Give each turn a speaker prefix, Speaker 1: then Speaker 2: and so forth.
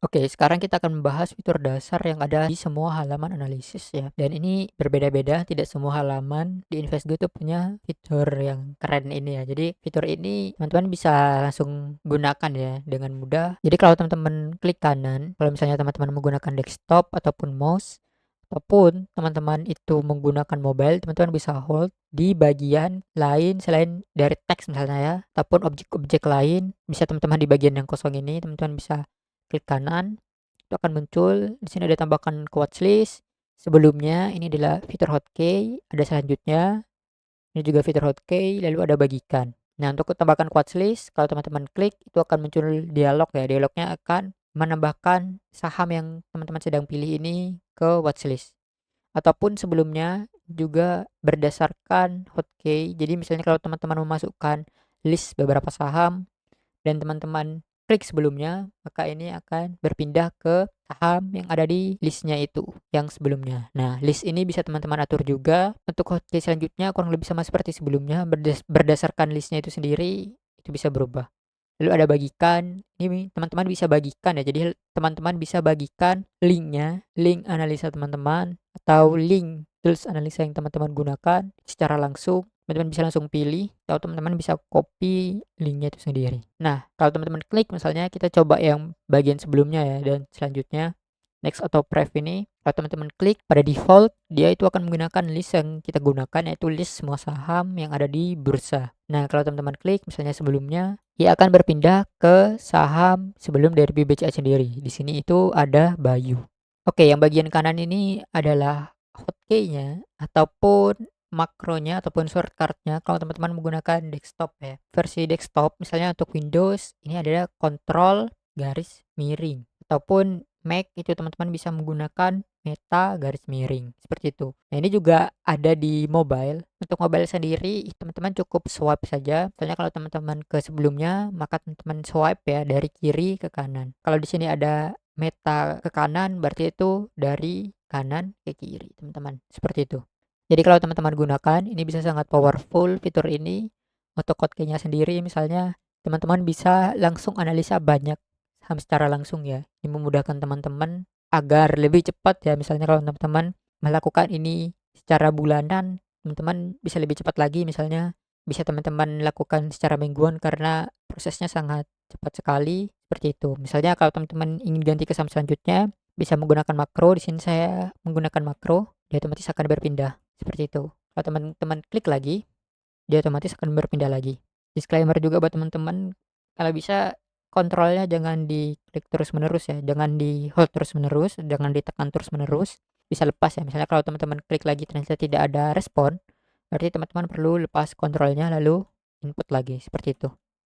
Speaker 1: Oke, sekarang kita akan membahas fitur dasar yang ada di semua halaman analisis ya. Dan ini berbeda-beda, tidak semua halaman di InvestGo itu punya fitur yang keren ini ya. Jadi fitur ini teman-teman bisa langsung gunakan ya dengan mudah. Jadi kalau teman-teman klik kanan, kalau misalnya teman-teman menggunakan desktop ataupun mouse, ataupun teman-teman itu menggunakan mobile, teman-teman bisa hold di bagian lain selain dari teks misalnya ya, ataupun objek-objek lain. Bisa teman-teman di bagian yang kosong ini, teman-teman bisa klik kanan, itu akan muncul. Di sini ada tambahkan ke watchlist. Sebelumnya ini adalah fitur hotkey, ada selanjutnya. Ini juga fitur hotkey, lalu ada bagikan. Nah, untuk tambahkan ke watchlist, kalau teman-teman klik itu akan muncul dialog ya. Dialognya akan menambahkan saham yang teman-teman sedang pilih ini ke watchlist. Ataupun sebelumnya juga berdasarkan hotkey. Jadi misalnya kalau teman-teman memasukkan list beberapa saham dan teman-teman klik sebelumnya, maka ini akan berpindah ke saham yang ada di listnya itu yang sebelumnya. Nah, list ini bisa teman-teman atur juga. Untuk hotkey selanjutnya kurang lebih sama seperti sebelumnya, berdasarkan listnya itu sendiri itu bisa berubah. Lalu ada bagikan, ini teman-teman bisa bagikan ya. Jadi teman-teman bisa bagikan linknya, link analisa teman-teman atau link tools analisa yang teman-teman gunakan secara langsung. Teman-teman bisa langsung pilih atau teman-teman bisa copy linknya itu sendiri. Nah, kalau teman-teman klik misalnya kita coba yang bagian sebelumnya ya, dan selanjutnya next atau prev ini, kalau teman-teman klik pada default dia itu akan menggunakan list yang kita gunakan, yaitu list semua saham yang ada di bursa. Nah, kalau teman-teman klik misalnya sebelumnya, ia akan berpindah ke saham sebelum dari BBCA sendiri. Di sini itu ada Bayu. Oke, yang bagian kanan ini adalah hotkey-nya ataupun makronya ataupun shortcut-nya kalau teman-teman menggunakan desktop ya. Versi desktop misalnya untuk Windows ini adalah kontrol garis miring, ataupun Mac itu teman-teman bisa menggunakan meta garis miring seperti itu. Nah, ini juga ada di mobile. Untuk mobile sendiri teman-teman cukup swipe saja. Misalnya kalau teman-teman ke sebelumnya, maka teman-teman swipe ya dari kiri ke kanan. Kalau di sini ada meta ke kanan, berarti itu dari kanan ke kiri, teman-teman. Seperti itu. Jadi kalau teman-teman gunakan, ini bisa sangat powerful fitur ini. Untuk hotkey-nya sendiri misalnya teman-teman bisa langsung analisa banyak saham secara langsung ya. Ini memudahkan teman-teman agar lebih cepat ya. Misalnya kalau teman-teman melakukan ini secara bulanan, teman-teman bisa lebih cepat lagi. Misalnya bisa teman-teman lakukan secara mingguan karena prosesnya sangat cepat sekali seperti itu. Misalnya kalau teman-teman ingin ganti ke saham selanjutnya, bisa menggunakan makro. Di sini saya menggunakan makro, dia otomatis akan berpindah seperti itu. Kalau teman-teman klik lagi, dia otomatis akan berpindah lagi. Disclaimer juga buat teman-teman, kalau bisa kontrolnya jangan diklik terus-menerus ya, jangan di-hold terus-menerus, jangan ditekan terus-menerus, bisa lepas ya. Misalnya kalau teman-teman klik lagi ternyata tidak ada respon, berarti teman-teman perlu lepas kontrolnya lalu input lagi, seperti itu.